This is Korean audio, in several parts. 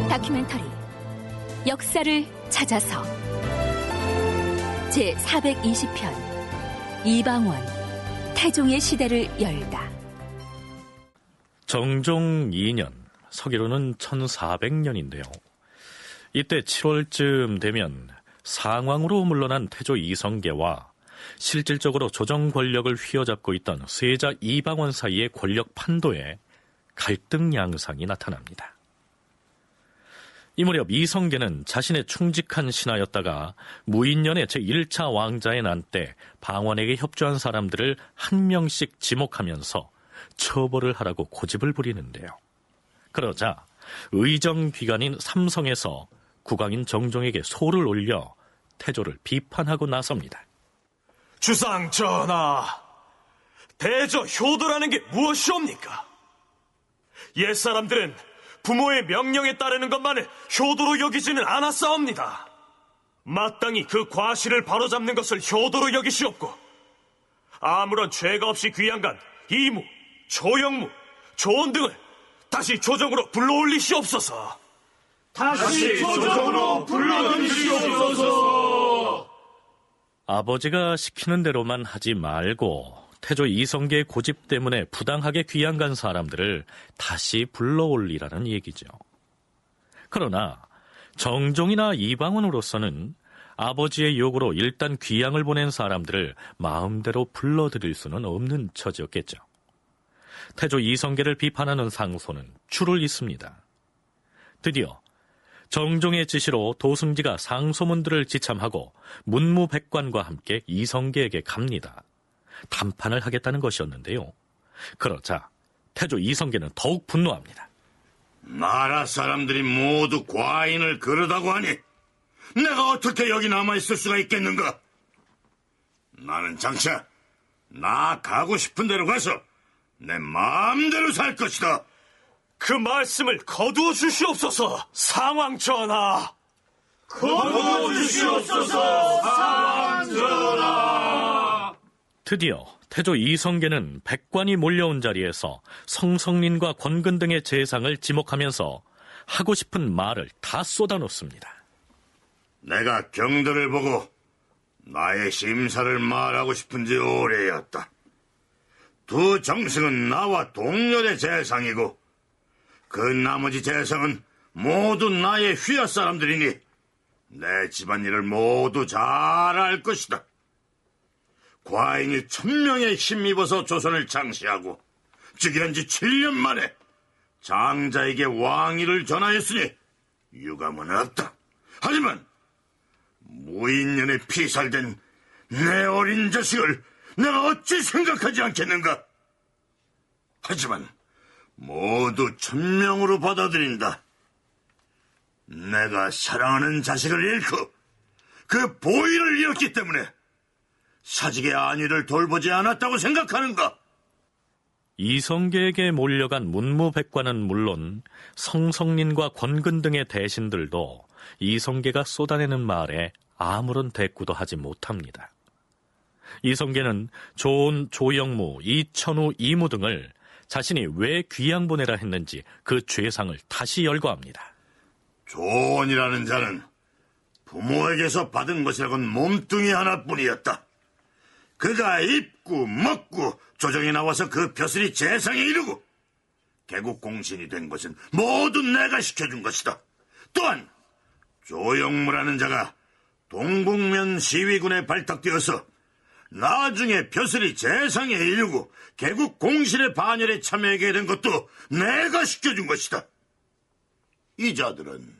다큐멘터리 역사를 찾아서 제420편 이방원 태종의 시대를 열다. 정종 2년, 서기로는 1400년인데요. 이때 7월쯤 되면 상왕으로 물러난 태조 이성계와 실질적으로 조정 권력을 휘어잡고 있던 세자 이방원 사이의 권력 판도에 갈등 양상이 나타납니다. 이 무렵 이성계는 자신의 충직한 신하였다가 무인년의 제1차 왕자의 난 때 방원에게 협조한 사람들을 한 명씩 지목하면서 처벌을 하라고 고집을 부리는데요. 그러자 의정기관인 삼성에서 국왕인 정종에게 소를 올려 태조를 비판하고 나섭니다. 주상 전하, 대저 효도라는 게 무엇이옵니까? 옛사람들은 부모의 명령에 따르는 것만을 효도로 여기지는 않았사옵니다. 마땅히 그 과실을 바로잡는 것을 효도로 여기시옵고, 아무런 죄가 없이 귀양간 이무, 조영무, 조원 등을 다시 조정으로 불러올리시옵소서. 다시 조정으로 불러들이시옵소서. 아버지가 시키는 대로만 하지 말고 태조 이성계의 고집 때문에 부당하게 귀양간 사람들을 다시 불러올리라는 얘기죠. 그러나 정종이나 이방원으로서는 아버지의 요구로 일단 귀양을 보낸 사람들을 마음대로 불러들일 수는 없는 처지였겠죠. 태조 이성계를 비판하는 상소는 줄을 잇습니다. 드디어 정종의 지시로 도승지가 상소문들을 지참하고 문무백관과 함께 이성계에게 갑니다. 담판을 하겠다는 것이었는데요. 그러자 태조 이성계는 더욱 분노합니다. 나라 사람들이 모두 과인을 그러다고 하니 내가 어떻게 여기 남아있을 수가 있겠는가? 나는 장차 나 가고 싶은 대로 가서 내 마음대로 살 것이다. 그 말씀을 거두어 주시옵소서. 상왕 전하, 거두어 주시옵소서. 상왕 전하. 드디어 태조 이성계는 백관이 몰려온 자리에서 성성린과 권근 등의 재상을 지목하면서 하고 싶은 말을 다 쏟아놓습니다. 내가 경들을 보고 나의 심사를 말하고 싶은 지 오래였다. 두 정승은 나와 동렬의 재상이고 그 나머지 재상은 모두 나의 휘하 사람들이니 내 집안일을 모두 잘 알 것이다. 과인이 1000명에 힘입어서 조선을 창시하고 즉위한 지 7년 만에 장자에게 왕위를 전하였으니 유감은 없다. 하지만 무인년에 피살된 내 어린 자식을 내가 어찌 생각하지 않겠는가? 하지만 모두 1000명으로 받아들인다. 내가 사랑하는 자식을 잃고 그 보위를 잃었기 때문에 사직의 안위를 돌보지 않았다고 생각하는가? 이성계에게 몰려간 문무백관은 물론 성성린과 권근 등의 대신들도 이성계가 쏟아내는 말에 아무런 대꾸도 하지 못합니다. 이성계는 조온, 조영무, 이천우, 이무 등을 자신이 왜 귀양 보내라 했는지 그 죄상을 다시 열거합니다. 조원이라는 자는 부모에게서 받은 것이라곤 몸뚱이 하나뿐이었다. 그가 입고 먹고 조정에 나와서 그 벼슬이 재상에 이르고 개국 공신이 된 것은 모두 내가 시켜준 것이다. 또한 조영무라는 자가 동북면 시위군에 발탁되어서 나중에 벼슬이 재상에 이르고 개국 공신의 반열에 참여하게 된 것도 내가 시켜준 것이다. 이 자들은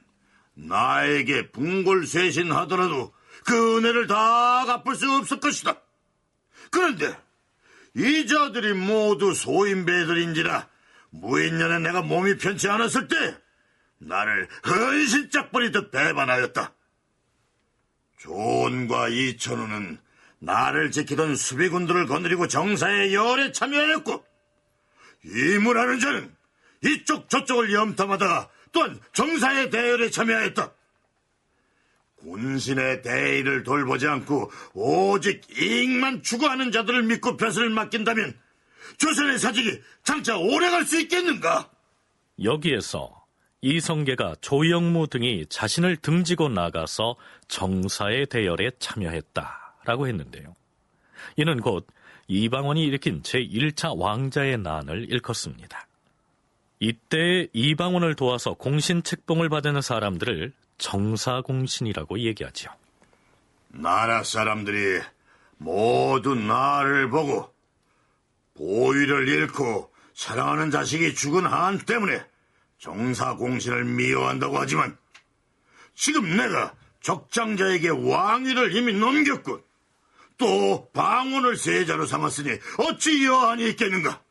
나에게 분골쇄신하더라도 그 은혜를 다 갚을 수 없을 것이다. 그런데 이 자들이 모두 소인배들인지라 무인년에 내가 몸이 편치 않았을 때 나를 헌신짝 버리듯 배반하였다. 조원과 이천우는 나를 지키던 수비군들을 거느리고 정사의 열에 참여하였고, 이무라는 자는 이쪽 저쪽을 염탐하다가 또한 정사의 대열에 참여하였다. 군신의 대의를 돌보지 않고 오직 이익만 추구하는 자들을 믿고 벼슬을 맡긴다면 조선의 사직이 장차 오래갈 수 있겠는가? 여기에서 이성계가 조영무 등이 자신을 등지고 나가서 정사의 대열에 참여했다라고 했는데요. 이는 곧 이방원이 일으킨 제1차 왕자의 난을 일컫습니다. 이때 이방원을 도와서 공신 책봉을 받은 사람들을 정사공신이라고 얘기하죠. 나라 사람들이 모두 나를 보고 보위를 잃고 사랑하는 자식이 죽은 한 때문에 정사공신을 미워한다고 하지만 지금 내가 적장자에게 왕위를 이미 넘겼군. 또 방언을 세자로 삼았으니 어찌 여한이 있겠는가?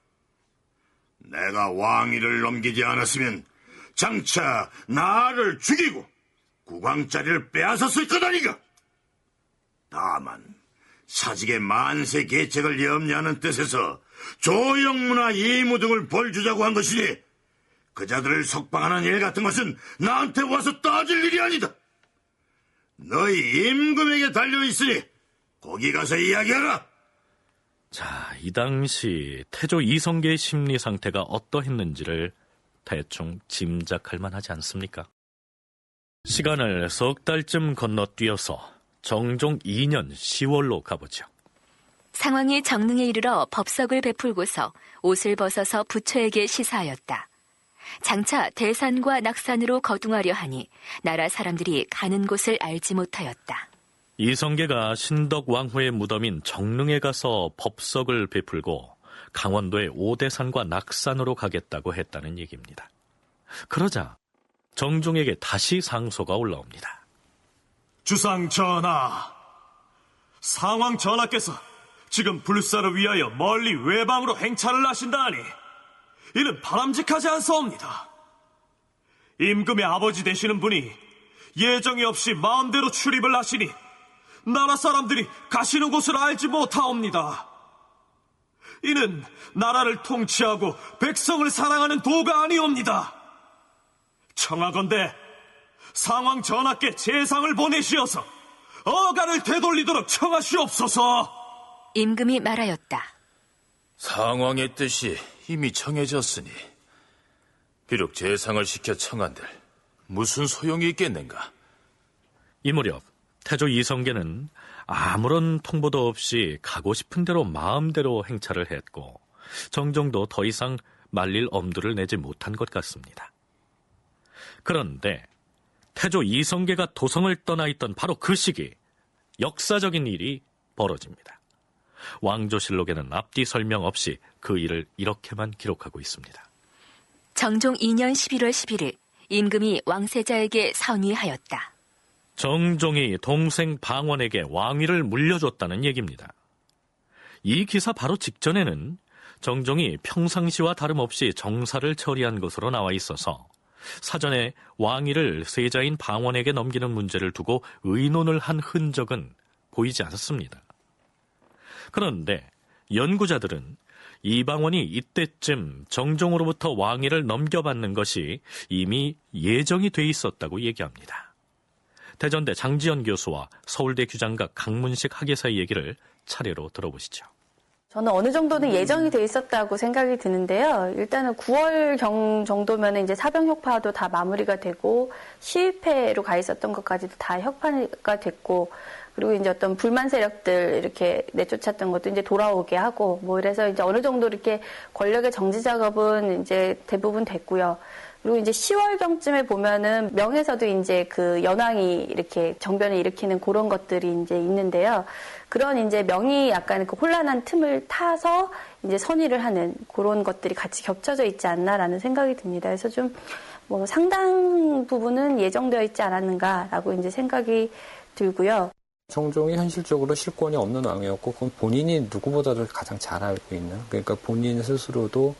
내가 왕위를 넘기지 않았으면 장차 나를 죽이고 국왕자리를 빼앗았을 거다니까. 다만 사직의 만세 계책을 염려하는 뜻에서 조영무나 이무 등을 벌주자고 한 것이니 그 자들을 석방하는 일 같은 것은 나한테 와서 따질 일이 아니다. 너희 임금에게 달려있으니 거기 가서 이야기하라. 자, 이 당시 태조 이성계의 심리 상태가 어떠했는지를 대충 짐작할 만하지 않습니까? 시간을 석 달쯤 건너뛰어서 정종 2년 10월로 가보죠. 상황이 정릉에 이르러 법석을 베풀고서 옷을 벗어서 부처에게 시사하였다. 장차 대산과 낙산으로 거둥하려 하니 나라 사람들이 가는 곳을 알지 못하였다. 이성계가 신덕 왕후의 무덤인 정릉에 가서 법석을 베풀고 강원도의 오대산과 낙산으로 가겠다고 했다는 얘기입니다. 그러자 정종에게 다시 상소가 올라옵니다. 주상 전하, 상왕 전하께서 지금 불사를 위하여 멀리 외방으로 행차를 하신다 하니 이는 바람직하지 않사옵니다. 임금의 아버지 되시는 분이 예정이 없이 마음대로 출입을 하시니 나라 사람들이 가시는 곳을 알지 못하옵니다. 이는 나라를 통치하고 백성을 사랑하는 도가 아니옵니다. 청하건대 상왕 전하께 재상을 보내시어서 어간을 되돌리도록 청하시옵소서. 임금이 말하였다. 상왕의 뜻이 이미 정해졌으니 비록 재상을 시켜 청한들 무슨 소용이 있겠는가? 이 무렵 태조 이성계는 아무런 통보도 없이 가고 싶은 대로 마음대로 행차를 했고 정종도 더 이상 말릴 엄두를 내지 못한 것 같습니다. 그런데 태조 이성계가 도성을 떠나 있던 바로 그 시기 역사적인 일이 벌어집니다. 왕조실록에는 앞뒤 설명 없이 그 일을 이렇게만 기록하고 있습니다. 정종 2년 11월 11일 임금이 왕세자에게 선위하였다. 정종이 동생 방원에게 왕위를 물려줬다는 얘기입니다. 이 기사 바로 직전에는 정종이 평상시와 다름없이 정사를 처리한 것으로 나와 있어서 사전에 왕위를 세자인 방원에게 넘기는 문제를 두고 의논을 한 흔적은 보이지 않았습니다. 그런데 연구자들은 이방원이 이때쯤 정종으로부터 왕위를 넘겨받는 것이 이미 예정이 돼 있었다고 얘기합니다. 대전대 장지연 교수와 서울대 규장각 강문식 학예사의 얘기를 차례로 들어보시죠. 저는 어느 정도는 예정이 돼 있었다고 생각이 드는데요. 일단은 9월경 정도면 이제 사병 혁파도 다 마무리가 되고 시위패로 가 있었던 것까지도 다 혁파가 됐고, 그리고 이제 어떤 불만 세력들 이렇게 내쫓았던 것도 이제 돌아오게 하고, 뭐 이래서 이제 어느 정도 이렇게 권력의 정지 작업은 이제 대부분 됐고요. 그리고 이제 10월경쯤에 보면은 명에서도 이제 그 연왕이 이렇게 정변을 일으키는 그런 것들이 이제 있는데요. 그런 이제 명이 약간 그 혼란한 틈을 타서 이제 선의를 하는 그런 것들이 같이 겹쳐져 있지 않나라는 생각이 듭니다. 그래서 좀 뭐 상당 부분은 예정되어 있지 않았는가라고 이제 생각이 들고요. 정종이 현실적으로 실권이 없는 왕이었고, 그건 본인이 누구보다도 가장 잘 알고 있는, 그러니까 본인 스스로도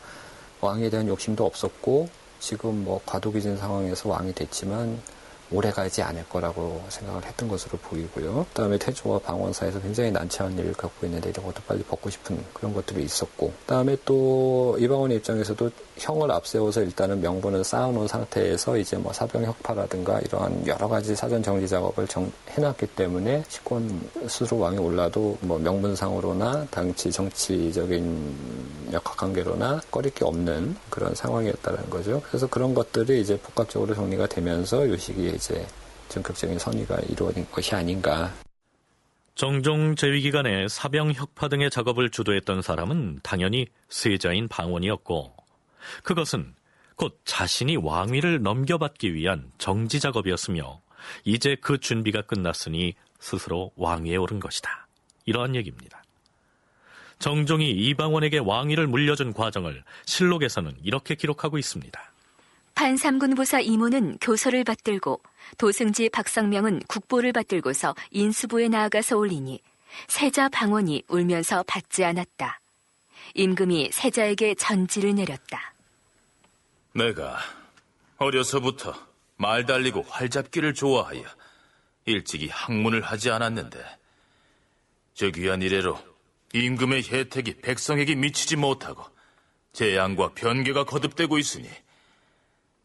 왕에 대한 욕심도 없었고, 지금 뭐 과도기진 상황에서 왕이 됐지만 오래가지 않을 거라고 생각을 했던 것으로 보이고요. 그다음에 태조와 방원 사이에서 굉장히 난처한 일을 겪고 있는데 이런 것도 빨리 벗고 싶은 그런 것들이 있었고, 그다음에 또 이방원의 입장에서도 형을 앞세워서 일단은 명분을 쌓아놓은 상태에서 이제 뭐 사병혁파라든가 이러한 여러 가지 사전 정리 작업을 해놨기 때문에 식권 스스로 왕이 올라도 뭐 명분상으로나 당시 정치적인 역학관계로나 꺼릴 게 없는 그런 상황이었다는 거죠. 그래서 그런 것들이 이제 복합적으로 정리가 되면서 이 시기에 이제 전격적인 선의가 이루어진 것이 아닌가. 정종 재위 기간에 사병 혁파 등의 작업을 주도했던 사람은 당연히 세자인 방원이었고, 그것은 곧 자신이 왕위를 넘겨받기 위한 정지 작업이었으며 이제 그 준비가 끝났으니 스스로 왕위에 오른 것이다. 이러한 얘기입니다. 정종이 이방원에게 왕위를 물려준 과정을 실록에서는 이렇게 기록하고 있습니다. 판삼군부사 이모는 교서를 받들고 도승지 박성명은 국보를 받들고서 인수부에 나아가서 올리니 세자 방원이 울면서 받지 않았다. 임금이 세자에게 전지를 내렸다. 내가 어려서부터 말 달리고 활 잡기를 좋아하여 일찍이 학문을 하지 않았는데 저 귀한 이래로 임금의 혜택이 백성에게 미치지 못하고 재앙과 변개가 거듭되고 있으니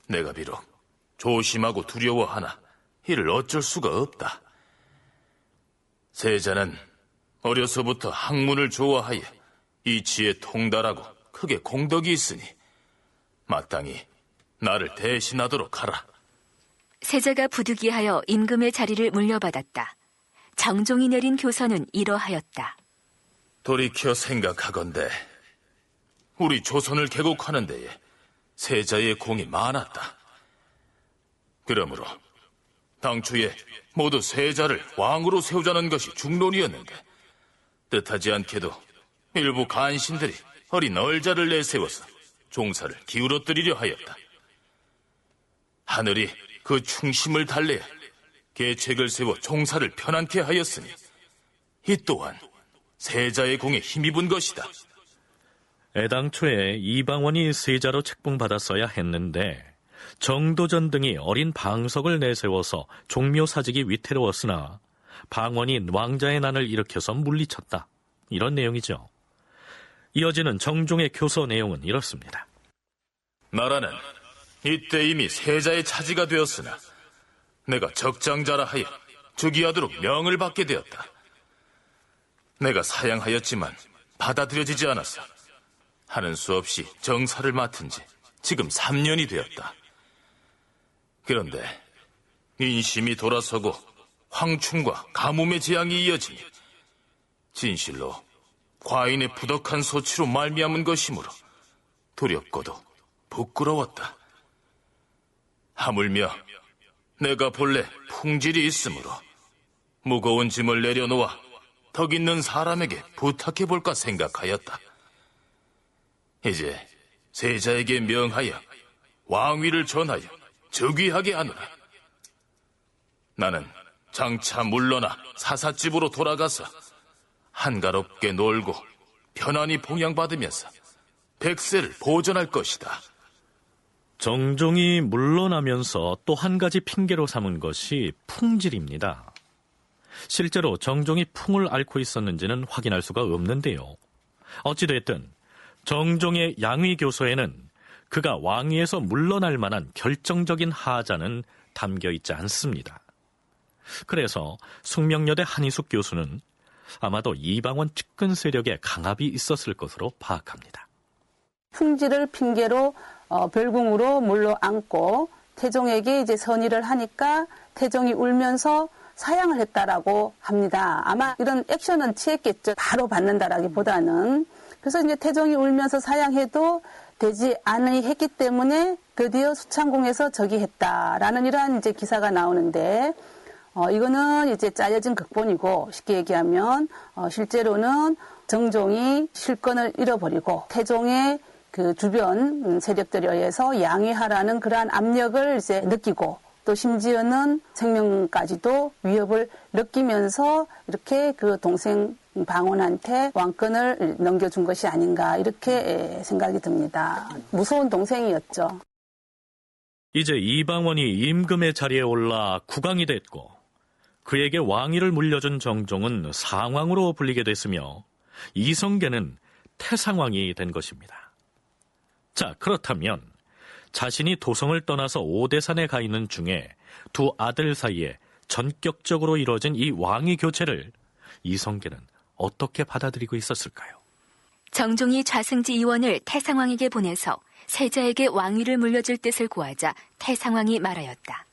내가 비록 조심하고 두려워하나 이를 어쩔 수가 없다. 세자는 어려서부터 학문을 좋아하여 이치에 통달하고 크게 공덕이 있으니 마땅히 나를 대신하도록 하라. 세자가 부득이하여 임금의 자리를 물려받았다. 정종이 내린 교서는 이러하였다. 돌이켜 생각하건대 우리 조선을 개국하는 데에 세자의 공이 많았다. 그러므로 당초에 모두 세자를 왕으로 세우자는 것이 중론이었는데 뜻하지 않게도 일부 간신들이 어린 얼자를 내세워서 종사를 기울어뜨리려 하였다. 하늘이 그 충심을 달래야 계책을 세워 종사를 편안케 하였으니 이 또한 세자의 공에 힘입은 것이다. 애당초에 이방원이 세자로 책봉받았어야 했는데 정도전 등이 어린 방석을 내세워서 종묘사직이 위태로웠으나 방원이 왕자의 난을 일으켜서 물리쳤다. 이런 내용이죠. 이어지는 정종의 교서 내용은 이렇습니다. 나라는 이때 이미 세자의 차지가 되었으나 내가 적장자라 하여 즉위하도록 명을 받게 되었다. 내가 사양하였지만 받아들여지지 않았어. 하는 수 없이 정사를 맡은 지 지금 3년이 되었다. 그런데 인심이 돌아서고 황충과 가뭄의 재앙이 이어지니 진실로 과인의 부덕한 소치로 말미암은 것이므로 두렵고도 부끄러웠다. 하물며 내가 본래 풍질이 있으므로 무거운 짐을 내려놓아 덕 있는 사람에게 부탁해볼까 생각하였다. 이제 세자에게 명하여 왕위를 전하여 즉위하게 하노라. 나는 장차 물러나 사삿집으로 돌아가서 한가롭게 놀고 편안히 봉양받으면서 백세를 보전할 것이다. 정종이 물러나면서 또 한 가지 핑계로 삼은 것이 풍질입니다. 실제로 정종이 풍을 앓고 있었는지는 확인할 수가 없는데요. 어찌됐든 정종의 양위교서에는 그가 왕위에서 물러날 만한 결정적인 하자는 담겨 있지 않습니다. 그래서 숙명여대 한희숙 교수는 아마도 이방원 측근 세력에 강압이 있었을 것으로 파악합니다. 풍지를 핑계로 별궁으로 물러앉고 태종에게 이제 선의를 하니까 태종이 울면서 사양을 했다라고 합니다. 아마 이런 액션은 취했겠죠. 바로 받는다라기보다는. 그래서 이제 태종이 울면서 사양해도 되지 않았기 때문에 드디어 수창궁에서 즉위했다라는 이러한 이제 기사가 나오는데, 이거는 이제 짜여진 극본이고 쉽게 얘기하면 실제로는 정종이 실권을 잃어버리고 태종의 그 주변 세력들에 의해서 양위하라는 그러한 압력을 이제 느끼고 또 심지어는 생명까지도 위협을 느끼면서 이렇게 그 동생 방원한테 왕권을 넘겨준 것이 아닌가 이렇게 생각이 듭니다. 무서운 동생이었죠. 이제 이방원이 임금의 자리에 올라 국왕이 됐고 그에게 왕위를 물려준 정종은 상왕으로 불리게 됐으며 이성계는 태상왕이 된 것입니다. 자, 그렇다면 자신이 도성을 떠나서 오대산에 가 있는 중에 두 아들 사이에 전격적으로 이루어진 이 왕위 교체를 이성계는 어떻게 받아들이고 있었을까요? 정종이 좌승지 이원을 태상왕에게 보내서 세자에게 왕위를 물려줄 뜻을 구하자 태상왕이 말하였다.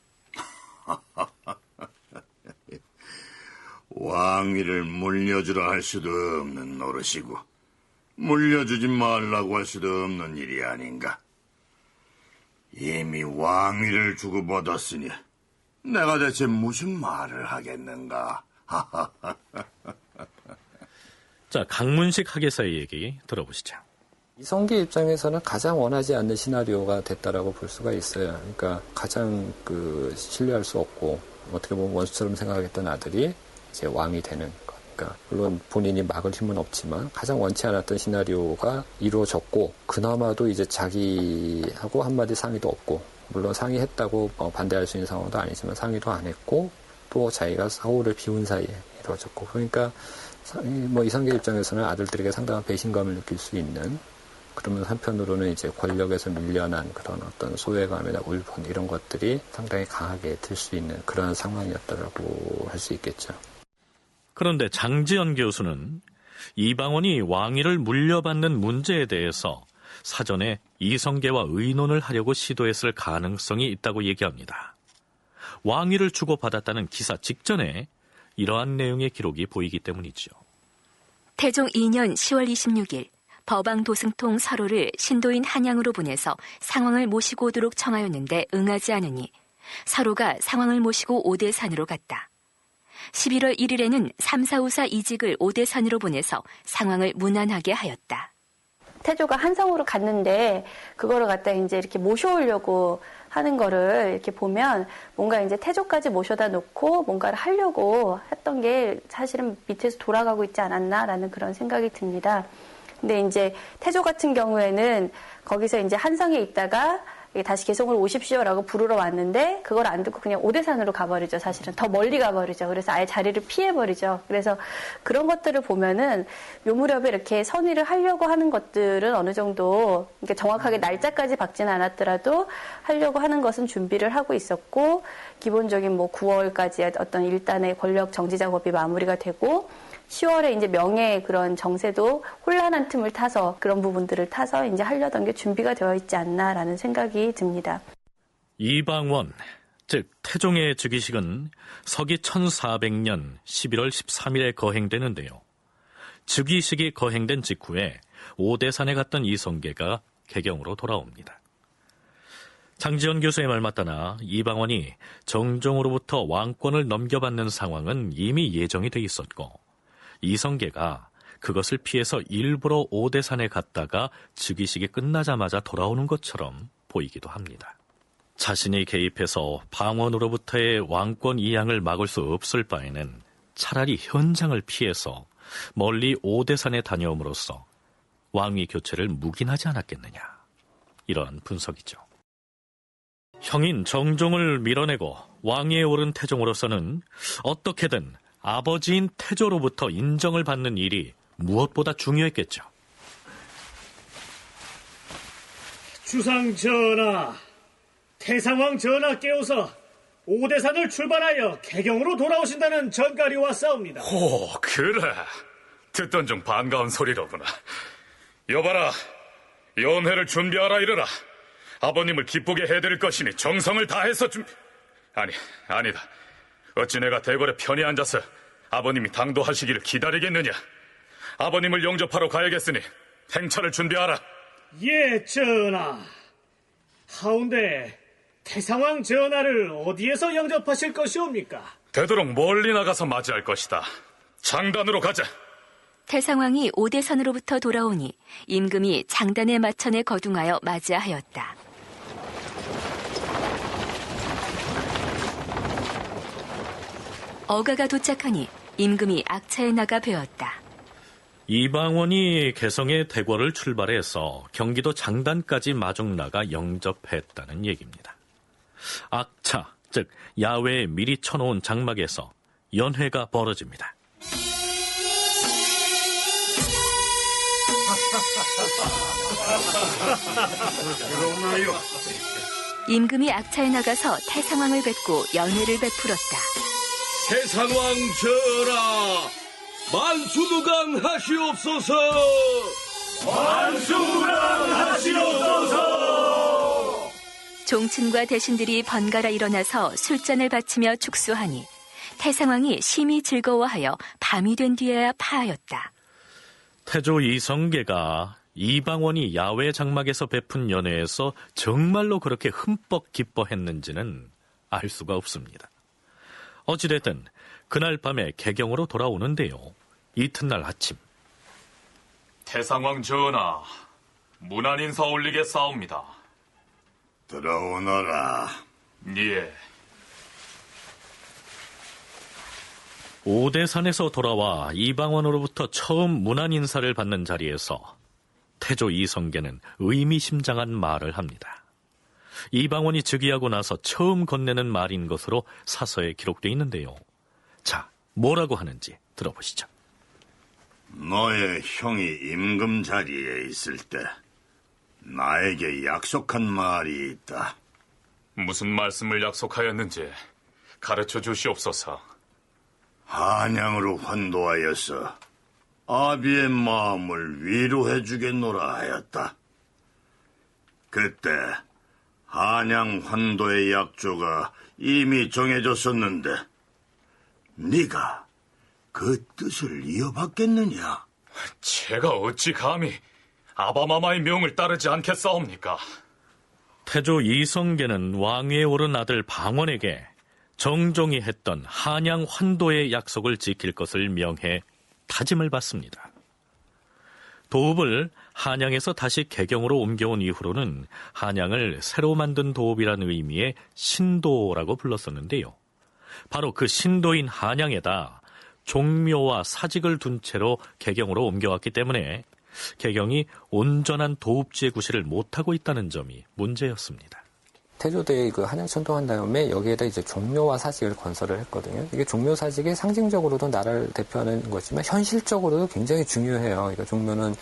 왕위를 물려주라 할 수도 없는 노릇이고 물려주지 말라고 할 수도 없는 일이 아닌가. 이미 왕위를 주고받았으니 내가 대체 무슨 말을 하겠는가. 자, 강문식 학예사의 얘기 들어보시죠. 이성계 입장에서는 가장 원하지 않는 시나리오가 됐다라고 볼 수가 있어요. 그러니까 가장 신뢰할 수 없고 어떻게 보면 원수처럼 생각했던 아들이 이제 왕이 되는 것. 그러니까 물론 본인이 막을 힘은 없지만 가장 원치 않았던 시나리오가 이루어졌고 그나마도 이제 자기하고 한마디 상의도 없고 물론 상의했다고 반대할 수 있는 상황도 아니지만 상의도 안 했고 또 자기가 사후를 비운 사이에 이루어졌고 그러니까 이성계 입장에서는 아들들에게 상당한 배신감을 느낄 수 있는 그러면 한편으로는 이제 권력에서 밀려난 그런 어떤 소외감이나 울분 이런 것들이 상당히 강하게 들 수 있는 그런 상황이었다라고 할 수 있겠죠. 그런데 장지연 교수는 이방원이 왕위를 물려받는 문제에 대해서 사전에 이성계와 의논을 하려고 시도했을 가능성이 있다고 얘기합니다. 왕위를 주고받았다는 기사 직전에 이러한 내용의 기록이 보이기 때문이죠. 태종 2년 10월 26일 법왕 도승통 서로를 신도인 한양으로 보내서 상왕을 모시고 오도록 청하였는데 응하지 않으니 서로가 상왕을 모시고 오대산으로 갔다. 11월 1일에는 삼사우사 이직을 오대산으로 보내서 상왕을 문안하게 하였다. 태조가 한성으로 갔는데 그거를 갖다 이제 이렇게 모셔오려고 하는 거를 이렇게 보면 뭔가 이제 태조까지 모셔다 놓고 뭔가를 하려고 했던 게 사실은 밑에서 돌아가고 있지 않았나라는 그런 생각이 듭니다. 근데 이제 태조 같은 경우에는 거기서 이제 한성에 있다가 다시 개성으로 오십시오라고 부르러 왔는데 그걸 안 듣고 그냥 오대산으로 가버리죠. 사실은 더 멀리 가버리죠. 그래서 아예 자리를 피해버리죠. 그래서 그런 것들을 보면은 요 무렵에 이렇게 선의를 하려고 하는 것들은 어느 정도 그러니까 정확하게 날짜까지 박지는 않았더라도 하려고 하는 것은 준비를 하고 있었고 기본적인 9월까지 어떤 일단의 권력 정지 작업이 마무리가 되고 10월에 이제 명예 그런 정세도 혼란한 틈을 타서 그런 부분들을 타서 이제 하려던 게 준비가 되어 있지 않나라는 생각이 듭니다. 이방원, 즉 태종의 즉위식은 서기 1400년 11월 13일에 거행되는데요. 즉위식이 거행된 직후에 오대산에 갔던 이성계가 개경으로 돌아옵니다. 장지연 교수의 말 맞다나 이방원이 정종으로부터 왕권을 넘겨받는 상황은 이미 예정이 돼 있었고 이성계가 그것을 피해서 일부러 오대산에 갔다가 즉위식이 끝나자마자 돌아오는 것처럼 보이기도 합니다. 자신이 개입해서 방원으로부터의 왕권 이양을 막을 수 없을 바에는 차라리 현장을 피해서 멀리 오대산에 다녀옴으로써 왕위 교체를 묵인하지 않았겠느냐. 이러한 분석이죠. 형인 정종을 밀어내고 왕위에 오른 태종으로서는 어떻게든 아버지인 태조로부터 인정을 받는 일이 무엇보다 중요했겠죠. 주상 전하, 태상왕 전하 깨워서 오대산을 출발하여 개경으로 돌아오신다는 전갈이 왔사옵니다. 오, 그래. 듣던 중 반가운 소리로구나. 여봐라, 연회를 준비하라 이르라. 아버님을 기쁘게 해드릴 것이니 정성을 다해서 아니다. 어찌 내가 대궐에 편히 앉아서 아버님이 당도하시기를 기다리겠느냐. 아버님을 영접하러 가야겠으니 행차를 준비하라. 예, 전하. 하운데 태상왕 전하를 어디에서 영접하실 것이옵니까? 되도록 멀리 나가서 맞이할 것이다. 장단으로 가자. 태상왕이 오대산으로부터 돌아오니 임금이 장단의 마천에 거둥하여 맞이하였다. 어가가 도착하니 임금이 악차에 나가 배웠다. 이방원이 개성의 대궐을 출발해서 경기도 장단까지 마중 나가 영접했다는 얘기입니다. 즉 야외에 미리 쳐놓은 장막에서 연회가 벌어집니다. 임금이 악차에 나가서 태상왕을 뵙고 연회를 베풀었다. 태상왕 전하, 만수무강하시옵소서. 만수무강하시옵소서. 종친과 대신들이 번갈아 일어나서 술잔을 바치며 축수하니 태상왕이 심히 즐거워하여 밤이 된 뒤에야 파하였다. 태조 이성계가 이방원이 야외 장막에서 베푼 연회에서 정말로 그렇게 흠뻑 기뻐했는지는 알 수가 없습니다. 어찌됐든 그날 밤에 개경으로 돌아오는데요. 이튿날 아침, 태상왕 전하, 문안인사 올리겠사옵니다. 들어오너라. 예. 오대산에서 돌아와 이방원으로부터 처음 문안 인사를 받는 자리에서 태조 이성계는 의미심장한 말을 합니다. 이방원이 즉위하고 나서 처음 건네는 말인 것으로 사서에 기록되어 있는데요. 자, 뭐라고 하는지 들어보시죠. 너의 형이 임금 자리에 있을 때 나에게 약속한 말이 있다. 무슨 말씀을 약속하였는지 가르쳐 주시옵소서. 한양으로 환도하여서 아비의 마음을 위로해 주겠노라 하였다. 그때 한양 환도의 약조가 이미 정해졌었는데 네가 그 뜻을 이어받겠느냐? 제가 어찌 감히 아바마마의 명을 따르지 않겠사옵니까? 태조 이성계는 왕위에 오른 아들 방원에게 정종이 했던 한양 환도의 약속을 지킬 것을 명해 다짐을 받습니다. 도읍을 한양에서 다시 개경으로 옮겨온 이후로는 한양을 새로 만든 도읍이라는 의미의 신도라고 불렀었는데요. 바로 그 신도인 한양에다 종묘와 사직을 둔 채로 개경으로 옮겨왔기 때문에 개경이 온전한 도읍지의 구실을 못하고 있다는 점이 문제였습니다. 태조대에 그 한양 천도한 다음에 여기에다 이제 종묘와 사직을 건설을 했거든요. 이게 종묘 사직이 상징적으로도 나라를 대표하는 거지만 현실적으로도 굉장히 중요해요. 그러니까 종묘는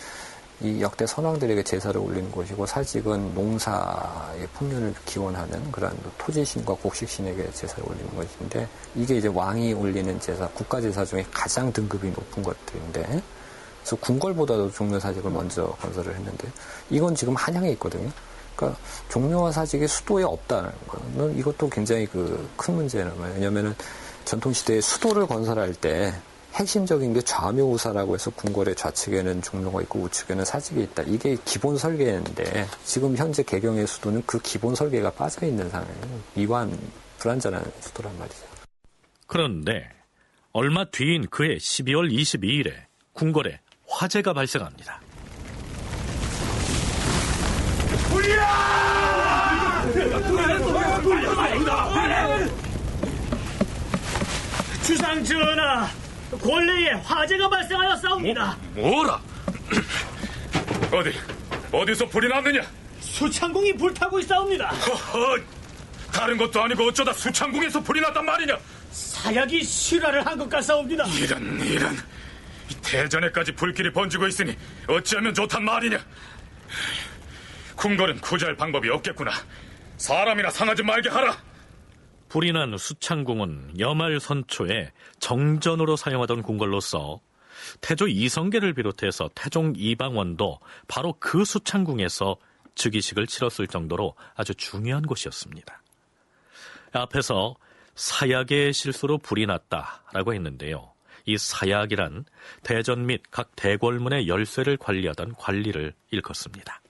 이 역대 선왕들에게 제사를 올리는 곳이고 사직은 농사의 풍년을 기원하는 그런 토지신과 곡식신에게 제사를 올리는 것인데 이게 이제 왕이 올리는 제사, 국가제사 중에 가장 등급이 높은 것들인데 그래서 궁궐보다도 종묘 사직을 먼저 건설을 했는데 이건 지금 한양에 있거든요. 그러니까 종묘와 사직이 수도에 없다는 거는 이것도 굉장히 큰 문제는 거예요. 왜냐면은 전통시대에 수도를 건설할 때 핵심적인 게 좌묘우사라고 해서 궁궐의 좌측에는 종묘가 있고 우측에는 사직이 있다. 이게 기본 설계인데 지금 현재 개경의 수도는 그 기본 설계가 빠져있는 상황이에요. 미완, 불완전한 수도란 말이죠. 그런데 얼마 뒤인 그해 12월 22일에 궁궐에 화재가 발생합니다. 주상 전하, 궐레에 화재가 발생하였사옵니다. 뭐라? 어디서 불이 났느냐? 수창궁이 불타고 있사옵니다. 허허, 다른 것도 아니고 어쩌다 수창궁에서 불이 났단 말이냐? 사약이 실화를 한 것 같사옵니다. 이런 대전에까지 불길이 번지고 있으니 어찌하면 좋단 말이냐? 궁궐은 구제할 방법이 없겠구나. 사람이나 상하지 말게 하라. 불이 난 수창궁은 여말선초에 정전으로 사용하던 궁궐로서 태조 이성계를 비롯해서 태종 이방원도 바로 그 수창궁에서 즉위식을 치렀을 정도로 아주 중요한 곳이었습니다. 앞에서 사약의 실수로 불이 났다라고 했는데요. 이 사약이란 대전 및 각 대궐문의 열쇠를 관리하던 관리를 일컫습니다.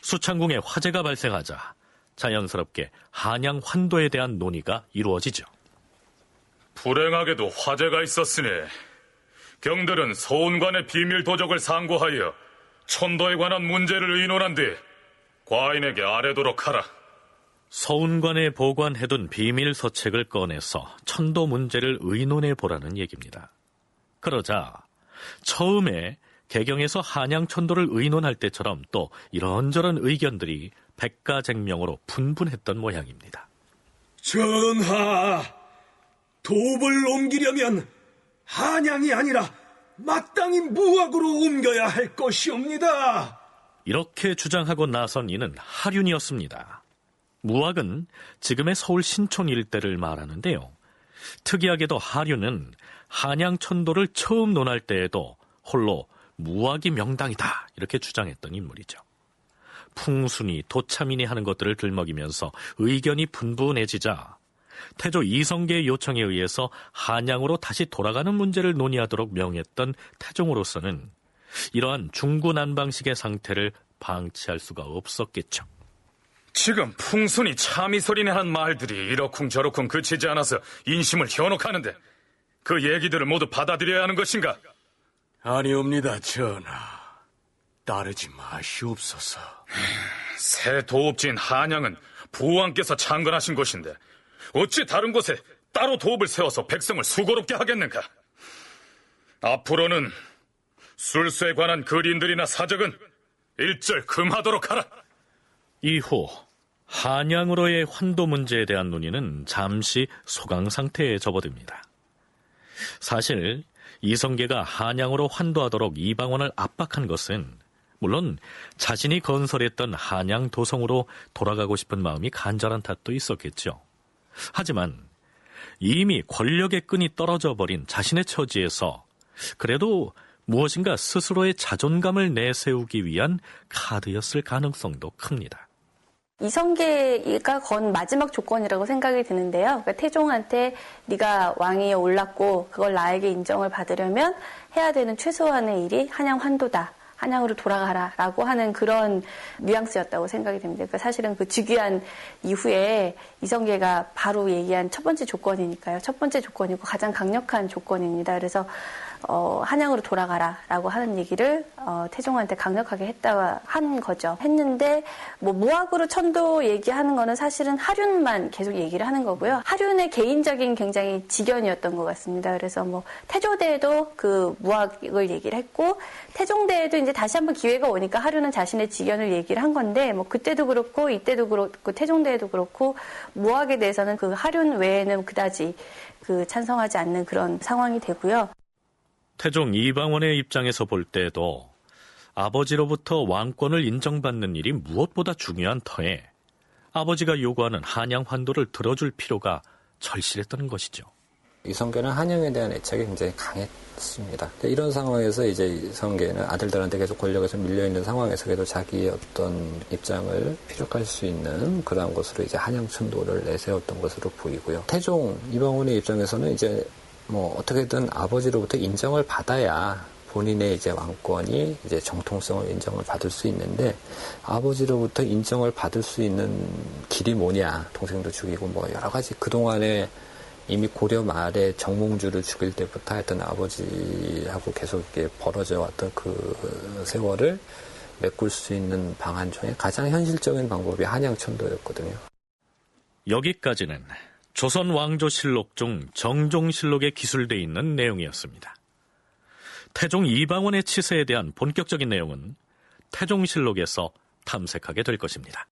수창궁에 화재가 발생하자 자연스럽게 한양 환도에 대한 논의가 이루어지죠. 불행하게도 화재가 있었으니 경들은 서운관의 비밀 도적을 상고하여 천도에 관한 문제를 의논한 뒤 과인에게 아뢰도록 하라. 서운관에 보관해둔 비밀 서책을 꺼내서 천도 문제를 의논해 보라는 얘기입니다. 그러자 처음에 개경에서 한양 천도를 의논할 때처럼 또 이런저런 의견들이 백가쟁명으로 분분했던 모양입니다. 전하, 도읍을 옮기려면 한양이 아니라 마땅히 무학으로 옮겨야 할 것이옵니다. 이렇게 주장하고 나선 이는 하륜이었습니다. 무학은 지금의 서울 신촌 일대를 말하는데요. 특이하게도 하륜은 한양 천도를 처음 논할 때에도 홀로 무학이 명당이다 이렇게 주장했던 인물이죠. 풍순이 도참이니 하는 것들을 들먹이면서 의견이 분분해지자 태조 이성계의 요청에 의해서 한양으로 다시 돌아가는 문제를 논의하도록 명했던 태종으로서는 이러한 중구난방식의 상태를 방치할 수가 없었겠죠. 지금 풍순이 참이소리네 하는 말들이 이러쿵저러쿵 그치지 않아서 인심을 현혹하는데 그 얘기들을 모두 받아들여야 하는 것인가? 아니옵니다, 전하. 따르지 마시옵소서. 새 도읍지인 한양은 부왕께서 창건하신 곳인데 어찌 다른 곳에 따로 도읍을 세워서 백성을 수고롭게 하겠는가? 앞으로는 술수에 관한 글인들이나 사적은 일절 금하도록 하라. 이후 한양으로의 환도 문제에 대한 논의는 잠시 소강 상태에 접어듭니다. 사실 이성계가 한양으로 환도하도록 이방원을 압박한 것은 물론 자신이 건설했던 한양 도성으로 돌아가고 싶은 마음이 간절한 탓도 있었겠죠. 하지만 이미 권력의 끈이 떨어져 버린 자신의 처지에서 그래도 무엇인가 스스로의 자존감을 내세우기 위한 카드였을 가능성도 큽니다. 이성계가 건 마지막 조건이라고 생각이 드는데요. 그러니까 태종한테 네가 왕위에 올랐고 그걸 나에게 인정을 받으려면 해야 되는 최소한의 일이 한양 환도다. 한양으로 돌아가라 라고 하는 그런 뉘앙스였다고 생각이 됩니다. 그러니까 사실은 그 즉위한 이후에 이성계가 바로 얘기한 첫 번째 조건이니까요. 첫 번째 조건이고 가장 강력한 조건입니다. 그래서 한양으로 돌아가라 라고 하는 얘기를 태종한테 강력하게 한 거죠. 했는데 뭐 무학으로 천도 얘기하는 거는 사실은 하륜만 계속 얘기를 하는 거고요. 하륜의 개인적인 굉장히 직견이었던 것 같습니다. 그래서 뭐 태조대에도 그 무학을 얘기를 했고 태종대에도 이제 다시 한번 기회가 오니까 하륜은 자신의 직견을 얘기를 한 건데 뭐 그때도 그렇고 이때도 그렇고 태종대에도 그렇고 무학에 대해서는 그 하륜 외에는 그다지 그 찬성하지 않는 그런 상황이 되고요. 태종 이방원의 입장에서 볼 때도 아버지로부터 왕권을 인정받는 일이 무엇보다 중요한 터에 아버지가 요구하는 한양 환도를 들어줄 필요가 절실했다는 것이죠. 이성계는 한양에 대한 애착이 굉장히 강했습니다. 이런 상황에서 이제 이성계는 아들들한테 계속 권력에서 밀려있는 상황에서도 자기의 어떤 입장을 피력할 수 있는 그러한 것으로 이제 한양 천도를 내세웠던 것으로 보이고요. 태종 이방원의 입장에서는 이제 뭐 어떻게든 아버지로부터 인정을 받아야 본인의 이제 왕권이 이제 정통성을 인정을 받을 수 있는데 아버지로부터 인정을 받을 수 있는 길이 뭐냐, 동생도 죽이고 뭐 여러 가지 그동안에 이미 고려 말에 정몽주를 죽일 때부터 하여튼 아버지하고 계속 이렇게 벌어져 왔던 그 세월을 메꿀 수 있는 방안 중에 가장 현실적인 방법이 한양천도였거든요. 여기까지는 조선 왕조실록 중 정종실록에 기술되어 있는 내용이었습니다. 태종 이방원의 치세에 대한 본격적인 내용은 태종실록에서 탐색하게 될 것입니다.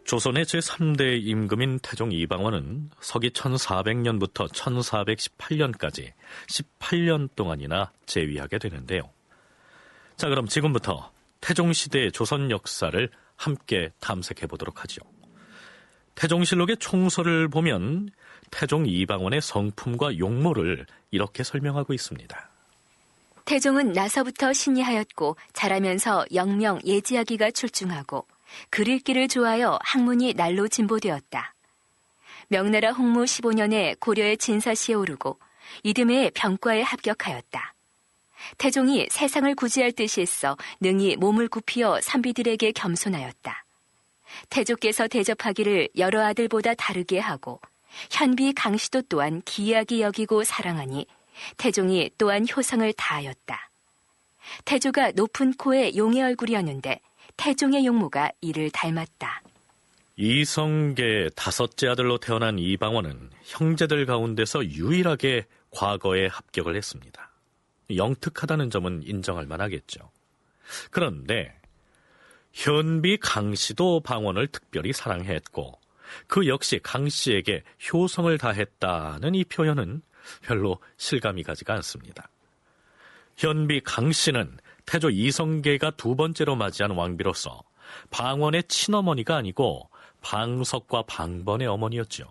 조선의 제3대 임금인 태종 이방원은 서기 1400년부터 1418년까지 18년 동안이나 재위하게 되는데요. 자, 그럼 지금부터 태종시대의 조선 역사를 함께 탐색해 보도록 하죠. 태종실록의 총서를 보면 태종 이방원의 성품과 용모를 이렇게 설명하고 있습니다. 태종은 나서부터 신이하였고 자라면서 영명 예지하기가 출중하고 글 읽기를 좋아하여 학문이 날로 진보되었다. 명나라 홍무 15년에 고려의 진사시에 오르고 이듬해에 병과에 합격하였다. 태종이 세상을 구제할 뜻이 있어 능히 몸을 굽히어 산비들에게 겸손하였다. 태조께서 대접하기를 여러 아들보다 다르게 하고 현비 강씨도 또한 기이하게 여기고 사랑하니 태종이 또한 효성을 다하였다. 태조가 높은 코에 용의 얼굴이었는데 태종의 용모가 이를 닮았다. 이성계의 다섯째 아들로 태어난 이방원은 형제들 가운데서 유일하게 과거에 합격을 했습니다. 영특하다는 점은 인정할 만하겠죠. 그런데 현비 강씨도 방원을 특별히 사랑했고 그 역시 강 씨에게 효성을 다했다는 이 표현은 별로 실감이 가지가 않습니다. 현비 강 씨는 태조 이성계가 두 번째로 맞이한 왕비로서 방원의 친어머니가 아니고 방석과 방번의 어머니였죠.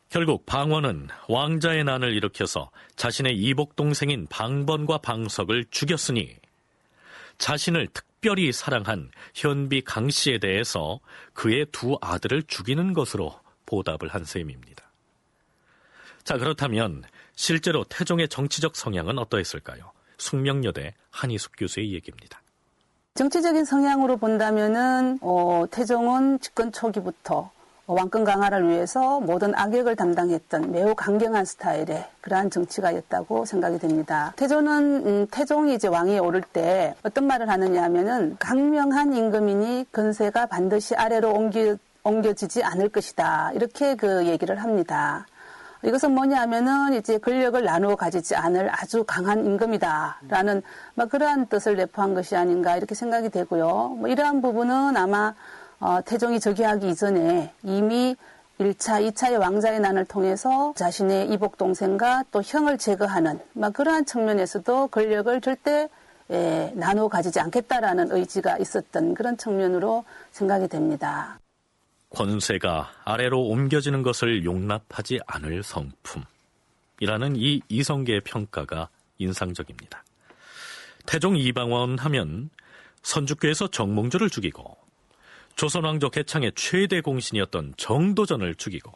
결국 방원은 왕자의 난을 일으켜서 자신의 이복 동생인 방번과 방석을 죽였으니 자신을 특별히 사랑한 현비 강 씨에 대해서 그의 두 아들을 죽이는 것으로 보답을 한 셈입니다. 자, 그렇다면 실제로 태종의 정치적 성향은 어떠했을까요? 숙명여대 한희숙 교수의 얘기입니다. 정치적인 성향으로 본다면은 태종은 집권 초기부터 왕권 강화를 위해서 모든 악역을 담당했던 매우 강경한 스타일의 그러한 정치가였다고 생각이 됩니다. 태종이 이제 왕위에 오를 때 어떤 말을 하느냐 하면은 강명한 임금이니 건세가 반드시 아래로 옮겨지지 않을 것이다. 이렇게 그 얘기를 합니다. 이것은 뭐냐 하면은 이제 권력을 나누어 가지지 않을 아주 강한 임금이다라는 그러한 뜻을 내포한 것이 아닌가 이렇게 생각이 되고요. 이러한 부분은 아마 태종이 즉위하기 이전에 이미 1차, 2차의 왕자의 난을 통해서 자신의 이복 동생과 또 형을 제거하는 그러한 측면에서도 권력을 절대 나누어 가지지 않겠다라는 의지가 있었던 그런 측면으로 생각이 됩니다. 권세가 아래로 옮겨지는 것을 용납하지 않을 성품이라는 이 이성계의 평가가 인상적입니다. 태종 이방원 하면 선주교에서 정몽주를 죽이고 조선왕조 개창의 최대 공신이었던 정도전을 죽이고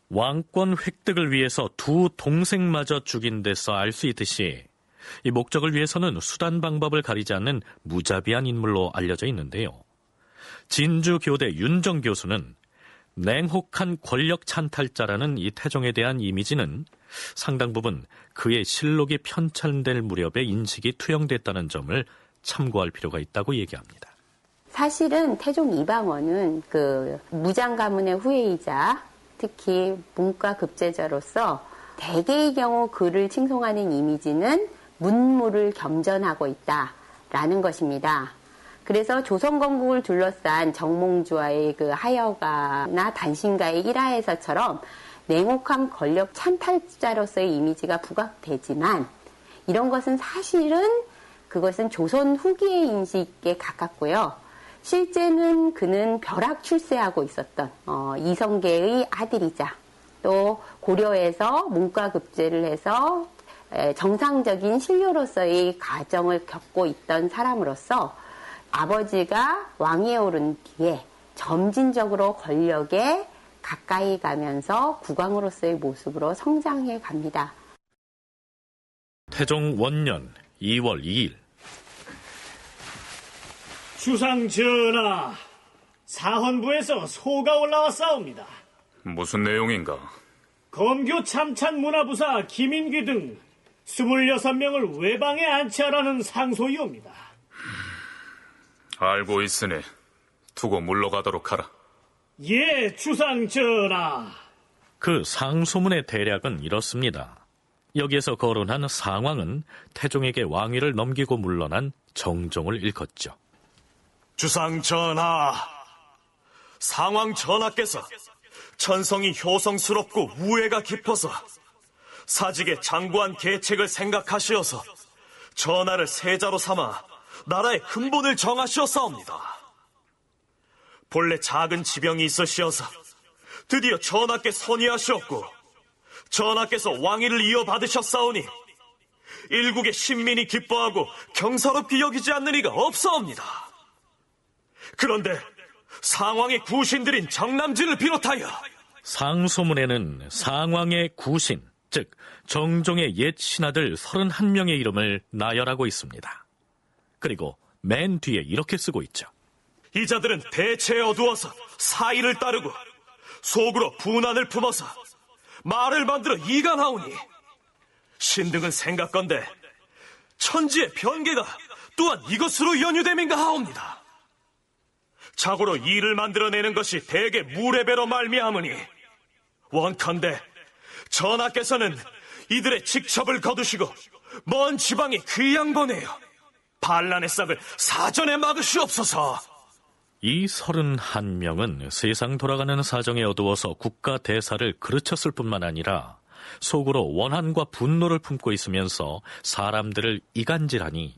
왕권 획득을 위해서 두 동생마저 죽인 데서 알 수 있듯이 이 목적을 위해서는 수단 방법을 가리지 않는 무자비한 인물로 알려져 있는데요. 진주교대 윤정 교수는 냉혹한 권력 찬탈자라는 이 태종에 대한 이미지는 상당 부분 그의 실록이 편찬될 무렵에 인식이 투영됐다는 점을 참고할 필요가 있다고 얘기합니다. 사실은 태종 이방원은 그 무장 가문의 후예이자 특히 문과 급제자로서 대개의 경우 그를 칭송하는 이미지는 문무를 겸전하고 있다라는 것입니다. 그래서 조선 건국을 둘러싼 정몽주와의 그 하여가나 단신가의 일화에서처럼 냉혹한 권력 찬탈자로서의 이미지가 부각되지만 이런 것은 사실은 그것은 조선 후기의 인식에 가깝고요. 실제는 그는 벼락 출세하고 있었던 이성계의 아들이자 또 고려에서 문과급제를 해서 정상적인 신료로서의 가정을 겪고 있던 사람으로서 아버지가 왕위에 오른 뒤에 점진적으로 권력에 가까이 가면서 국왕으로서의 모습으로 성장해 갑니다. 태종 원년 2월 2일 주상 전하, 사헌부에서 소가 올라왔사옵니다. 무슨 내용인가? 검교 참찬 문화부사 김인귀 등 26명을 외방에 안치하라는 상소이옵니다. 알고 있으니 두고 물러가도록 하라. 예, 주상 전하. 그 상소문의 대략은 이렇습니다. 여기에서 거론한 상황은 태종에게 왕위를 넘기고 물러난 정종을 일컫죠. 주상 전하, 상왕 전하께서 천성이 효성스럽고 우애가 깊어서 사직의 장구한 계책을 생각하시어서 전하를 세자로 삼아 나라의 근본을 정하시었사옵니다. 본래 작은 지병이 있으시어서 드디어 전하께 선의하시었고 전하께서 왕위를 이어받으셨사오니 일국의 신민이 기뻐하고 경사롭게 여기지 않는 이가 없사옵니다. 그런데 상왕의 구신들인 정남진을 비롯하여 상소문에는 상왕의 구신, 즉 정종의 옛 신하들 31명의 이름을 나열하고 있습니다. 그리고 맨 뒤에 이렇게 쓰고 있죠. 이 자들은 대체에 어두워서 사의를 따르고 속으로 분한을 품어서 말을 만들어 이간하오니 신등은 생각건대 천지의 변개가 또한 이것으로 연유됨인가 하옵니다. 자고로 이를 만들어내는 것이 대개 무례배로 말미암으니 원컨대 전하께서는 이들의 직첩을 거두시고 먼 지방에 귀양 보내어 반란의 싹을 사전에 막으시옵소서. 이 31명은 세상 돌아가는 사정에 어두워서 국가 대사를 그르쳤을 뿐만 아니라 속으로 원한과 분노를 품고 있으면서 사람들을 이간질하니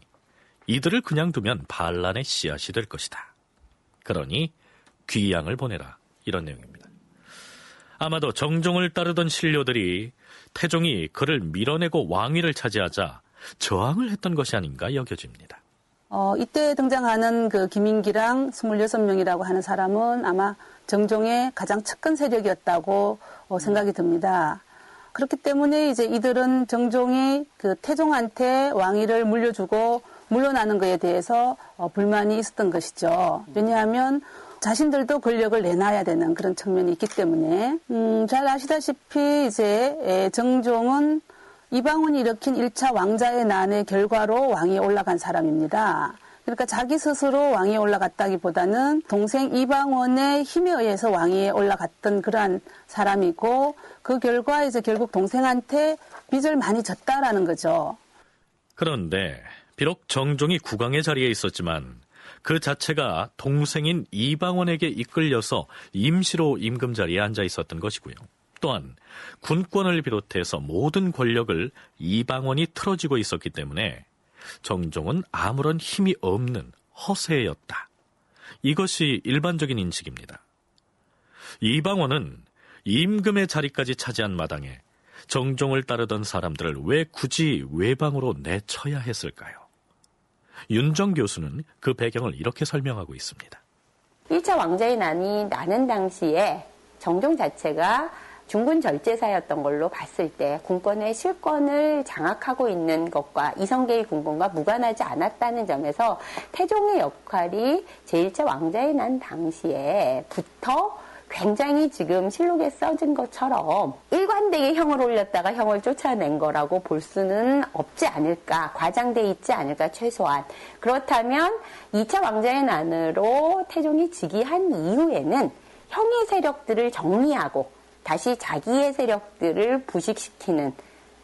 이들을 그냥 두면 반란의 씨앗이 될 것이다. 그러니 귀양을 보내라. 이런 내용입니다. 아마도 정종을 따르던 신료들이 태종이 그를 밀어내고 왕위를 차지하자 저항을 했던 것이 아닌가 여겨집니다. 이때 등장하는 그 김인기랑 26명이라고 하는 사람은 아마 정종의 가장 측근 세력이었다고 생각이 듭니다. 그렇기 때문에 이제 이들은 정종이 그 태종한테 왕위를 물려주고 물러나는 것에 대해서 불만이 있었던 것이죠. 왜냐하면 자신들도 권력을 내놔야 되는 그런 측면이 있기 때문에 잘 아시다시피 이제 정종은 이방원이 일으킨 1차 왕자의 난의 결과로 왕위에 올라간 사람입니다. 그러니까 자기 스스로 왕위에 올라갔다기보다는 동생 이방원의 힘에 의해서 왕위에 올라갔던 그러한 사람이고 그 결과 이제 결국 동생한테 빚을 많이 졌다라는 거죠. 그런데 비록 정종이 국왕의 자리에 있었지만 그 자체가 동생인 이방원에게 이끌려서 임시로 임금 자리에 앉아 있었던 것이고요. 또한 군권을 비롯해서 모든 권력을 이방원이 틀어쥐고 있었기 때문에 정종은 아무런 힘이 없는 허세였다. 이것이 일반적인 인식입니다. 이방원은 임금의 자리까지 차지한 마당에 정종을 따르던 사람들을 왜 굳이 외방으로 내쳐야 했을까요? 윤정 교수는 그 배경을 이렇게 설명하고 있습니다. 1차 왕자의 난이 나는 당시에 정종 자체가 중군 절제사였던 걸로 봤을 때 군권의 실권을 장악하고 있는 것과 이성계의 군권과 무관하지 않았다는 점에서 태종의 역할이 제1차 왕자의 난 당시에부터 굉장히 지금 실록에 써진 것처럼 일관되게 형을 올렸다가 형을 쫓아낸 거라고 볼 수는 없지 않을까, 과장돼 있지 않을까 최소한. 그렇다면 2차 왕자의 난으로 태종이 즉위한 이후에는 형의 세력들을 정리하고 다시 자기의 세력들을 부식시키는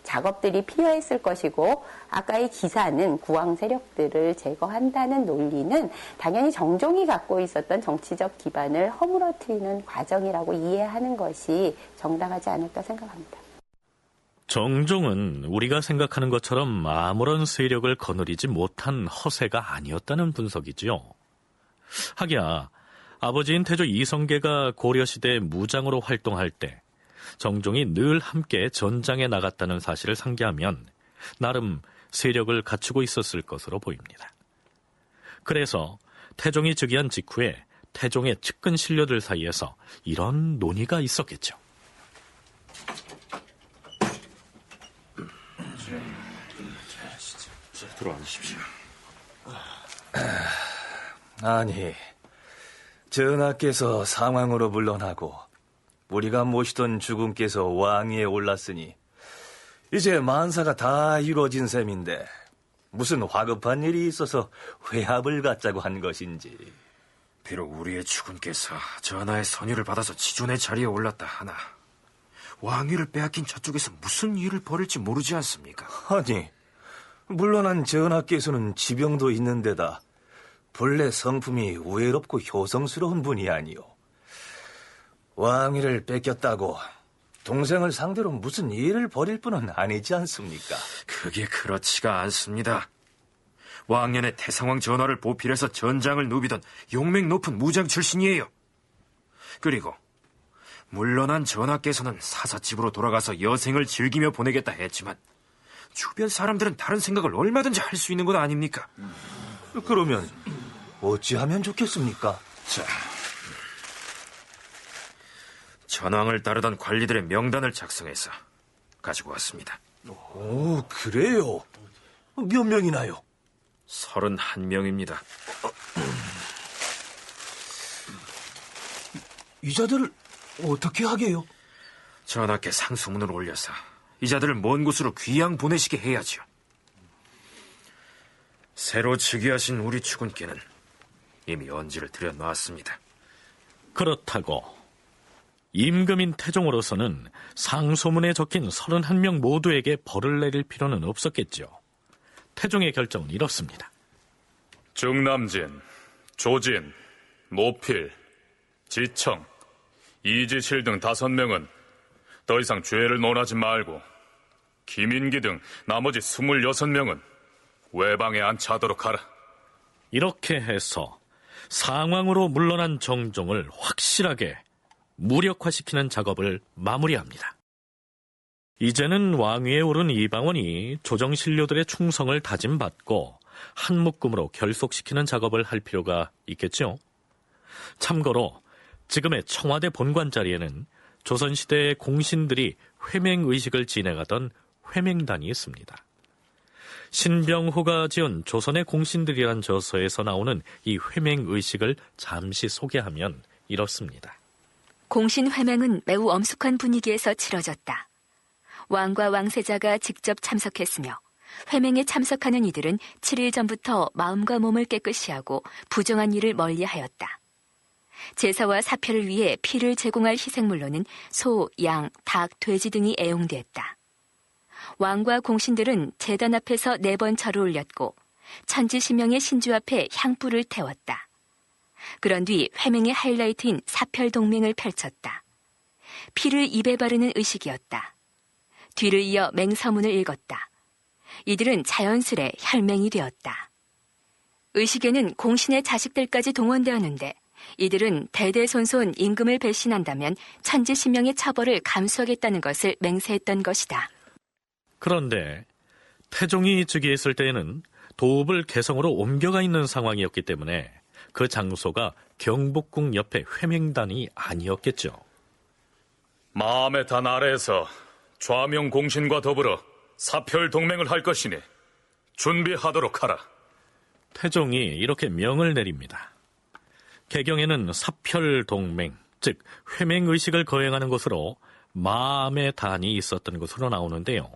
작업들이 필요했을 것이고 아까의 기사는 구왕 세력들을 제거한다는 논리는 당연히 정종이 갖고 있었던 정치적 기반을 허물어뜨리는 과정이라고 이해하는 것이 정당하지 않을까 생각합니다. 정종은 우리가 생각하는 것처럼 아무런 세력을 거느리지 못한 허세가 아니었다는 분석이지요. 하기야 아버지인 태조 이성계가 고려시대 무장으로 활동할 때 정종이 늘 함께 전장에 나갔다는 사실을 상기하면 나름 세력을 갖추고 있었을 것으로 보입니다. 그래서 태종이 즉위한 직후에 태종의 측근 신료들 사이에서 이런 논의가 있었겠죠. 들어앉으십시오. 아니, 전하께서 상황으로 물러나고 우리가 모시던 주군께서 왕위에 올랐으니 이제 만사가 다 이루어진 셈인데 무슨 화급한 일이 있어서 회합을 갖자고 한 것인지. 비록 우리의 주군께서 전하의 선의를 받아서 지존의 자리에 올랐다 하나 왕위를 빼앗긴 저쪽에서 무슨 일을 벌일지 모르지 않습니까? 아니, 물러난 전하께서는 지병도 있는 데다 본래 성품이 우애롭고 효성스러운 분이 아니오. 왕위를 뺏겼다고 동생을 상대로 무슨 일을 벌일 뿐은 아니지 않습니까? 그게 그렇지가 않습니다. 왕년에 태상왕 전하를 보필해서 전장을 누비던 용맹 높은 무장 출신이에요. 그리고 물러난 전하께서는 사사집으로 돌아가서 여생을 즐기며 보내겠다 했지만 주변 사람들은 다른 생각을 얼마든지 할 수 있는 것 아닙니까? 그러면 어찌하면 좋겠습니까? 자, 전왕을 따르던 관리들의 명단을 작성해서 가지고 왔습니다. 오, 그래요? 몇 명이나요? 31명입니다. 이 자들을 어떻게 하게요? 전하께 상소문을 올려서 이 자들을 먼 곳으로 귀양 보내시게 해야죠. 새로 즉위하신 우리 주군께는 이미 언지를 들여놨습니다. 그렇다고 임금인 태종으로서는 상소문에 적힌 31명 모두에게 벌을 내릴 필요는 없었겠죠. 태종의 결정은 이렇습니다. 중남진, 조진, 노필, 지청, 이지실 등 5명은 더 이상 죄를 논하지 말고 김인기 등 나머지 26명은 외방에 안치하도록 하라. 이렇게 해서 상황으로 물러난 정종을 확실하게 무력화시키는 작업을 마무리합니다. 이제는 왕위에 오른 이방원이 조정신료들의 충성을 다짐받고 한 묶음으로 결속시키는 작업을 할 필요가 있겠죠. 참고로 지금의 청와대 본관 자리에는 조선시대의 공신들이 회맹의식을 진행하던 회맹단이 있습니다. 신병호가 지은 조선의 공신들이란 저서에서 나오는 이 회맹의식을 잠시 소개하면 이렇습니다. 공신 회맹은 매우 엄숙한 분위기에서 치러졌다. 왕과 왕세자가 직접 참석했으며 회맹에 참석하는 이들은 7일 전부터 마음과 몸을 깨끗이 하고 부정한 일을 멀리하였다. 제사와 사표를 위해 피를 제공할 희생물로는 소, 양, 닭, 돼지 등이 애용됐다. 왕과 공신들은 제단 앞에서 4번 절을 올렸고 천지신명의 신주 앞에 향불을 태웠다. 그런 뒤 회맹의 하이라이트인 사별동맹을 펼쳤다. 피를 입에 바르는 의식이었다. 뒤를 이어 맹서문을 읽었다. 이들은 자연스레 혈맹이 되었다. 의식에는 공신의 자식들까지 동원되었는데 이들은 대대손손 임금을 배신한다면 천지신명의 처벌을 감수하겠다는 것을 맹세했던 것이다. 그런데 태종이 즉위했을 때에는 도읍을 개성으로 옮겨가 있는 상황이었기 때문에 그 장소가 경복궁 옆에 회맹단이 아니었겠죠. 마음의 단 아래에서 좌명 공신과 더불어 사별 동맹을 할 것이니 준비하도록 하라. 태종이 이렇게 명을 내립니다. 개경에는 사별 동맹, 즉 회맹의식을 거행하는 곳으로 마음의 단이 있었던 것으로 나오는데요.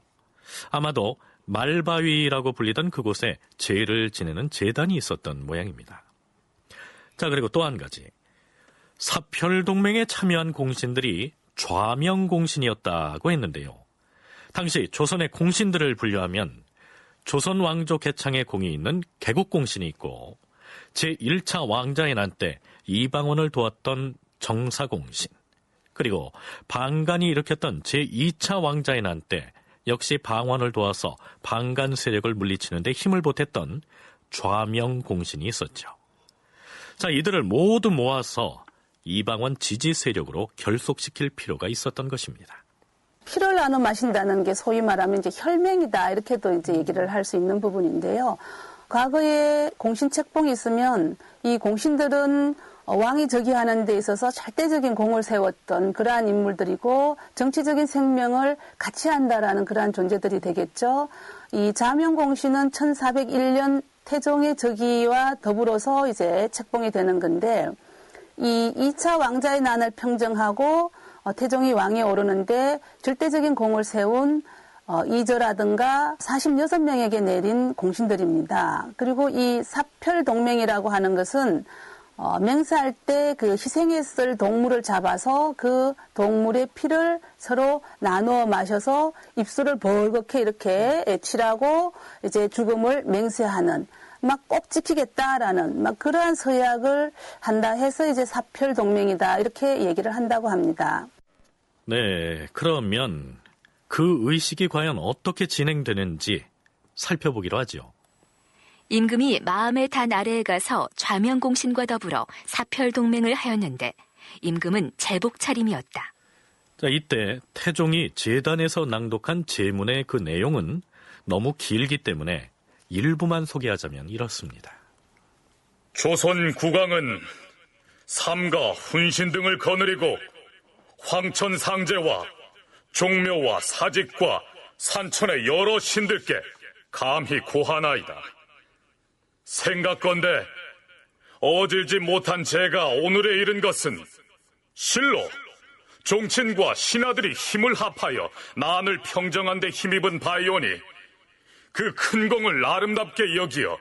아마도 말바위라고 불리던 그곳에 제를 지내는 제단이 있었던 모양입니다. 자, 그리고 또 한 가지. 사별동맹에 참여한 공신들이 좌명공신이었다고 했는데요. 당시 조선의 공신들을 분류하면 조선 왕조 개창의 공이 있는 개국공신이 있고 제1차 왕자의 난 때 이방원을 도왔던 정사공신, 그리고 방간이 일으켰던 제2차 왕자의 난 때 역시 방원을 도와서 방간 세력을 물리치는 데 힘을 보탰던 좌명공신이 있었죠. 자, 이들을 모두 모아서 이방원 지지 세력으로 결속시킬 필요가 있었던 것입니다. 피를 나눠 마신다는 게 소위 말하면 이제 혈맹이다 이렇게도 이제 얘기를 할 수 있는 부분인데요. 과거에 공신 책봉이 있으면 이 공신들은 왕이 즉위하는 데 있어서 절대적인 공을 세웠던 그러한 인물들이고 정치적인 생명을 같이 한다라는 그러한 존재들이 되겠죠. 이 좌명공신은 1401년 태종의 즉위와 더불어서 이제 책봉이 되는 건데 이 2차 왕자의 난을 평정하고 태종이 왕에 오르는데 절대적인 공을 세운 이저라든가 46명에게 내린 공신들입니다. 그리고 이 사별동맹이라고 하는 것은 맹세할 때 그 희생했을 동물을 잡아서 그 동물의 피를 서로 나누어 마셔서 입술을 벌겋게 이렇게 칠하고 이제 죽음을 맹세하는 막 꼭 지키겠다라는 막 그러한 서약을 한다 해서 이제 사별동맹이다 이렇게 얘기를 한다고 합니다. 네, 그러면 그 의식이 과연 어떻게 진행되는지 살펴보기로 하죠. 임금이 마음의 단 아래에 가서 좌명공신과 더불어 사별동맹을 하였는데 임금은 제복 차림이었다. 자, 이때 태종이 제단에서 낭독한 제문의 그 내용은 너무 길기 때문에 일부만 소개하자면 이렇습니다. 조선 국왕은 삼가 훈신 등을 거느리고 황천 상제와 종묘와 사직과 산천의 여러 신들께 감히 고하나이다. 생각건대 어질지 못한 제가 오늘에 이른 것은 실로 종친과 신하들이 힘을 합하여 난을 평정한 데 힘입은 바이오니 그 큰 공을 아름답게 여기어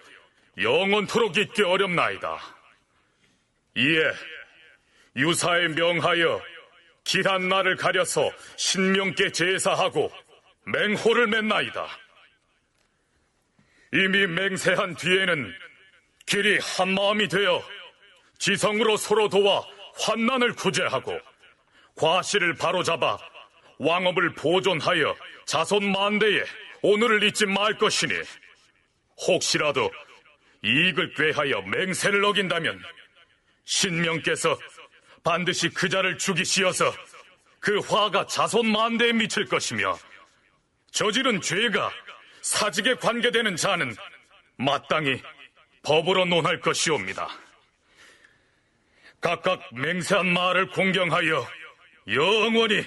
영원토록 잊기 어렵나이다. 이에 유사에 명하여 길한 날을 가려서 신명께 제사하고 맹호를 맺나이다. 이미 맹세한 뒤에는 길이 한마음이 되어 지성으로 서로 도와 환난을 구제하고 과실을 바로잡아 왕업을 보존하여 자손 만대에 오늘을 잊지 말 것이니 혹시라도 이익을 꾀하여 맹세를 어긴다면 신명께서 반드시 그 자를 죽이시어서 그 화가 자손 만대에 미칠 것이며 저지른 죄가 사직에 관계되는 자는 마땅히 법으로 논할 것이옵니다. 각각 맹세한 말을 공경하여 영원히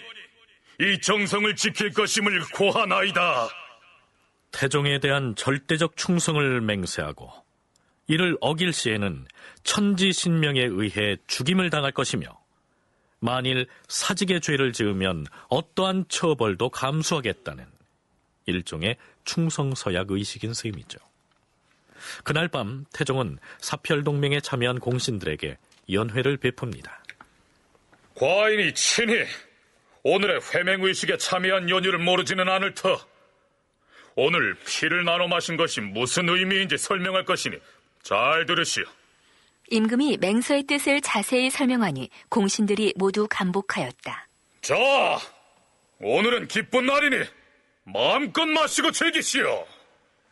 이 정성을 지킬 것임을 고하나이다. 태종에 대한 절대적 충성을 맹세하고 이를 어길 시에는 천지신명에 의해 죽임을 당할 것이며 만일 사직의 죄를 지으면 어떠한 처벌도 감수하겠다는 일종의 충성서약 의식인 셈이죠. 그날 밤 태종은 사별동맹에 참여한 공신들에게 연회를 베풉니다. 과인이 친히 오늘의 회맹의식에 참여한 연유를 모르지는 않을 터 오늘 피를 나눠 마신 것이 무슨 의미인지 설명할 것이니 잘 들으시오. 임금이 맹서의 뜻을 자세히 설명하니 공신들이 모두 감복하였다. 자, 오늘은 기쁜 날이니 마음껏 마시고 즐기시오.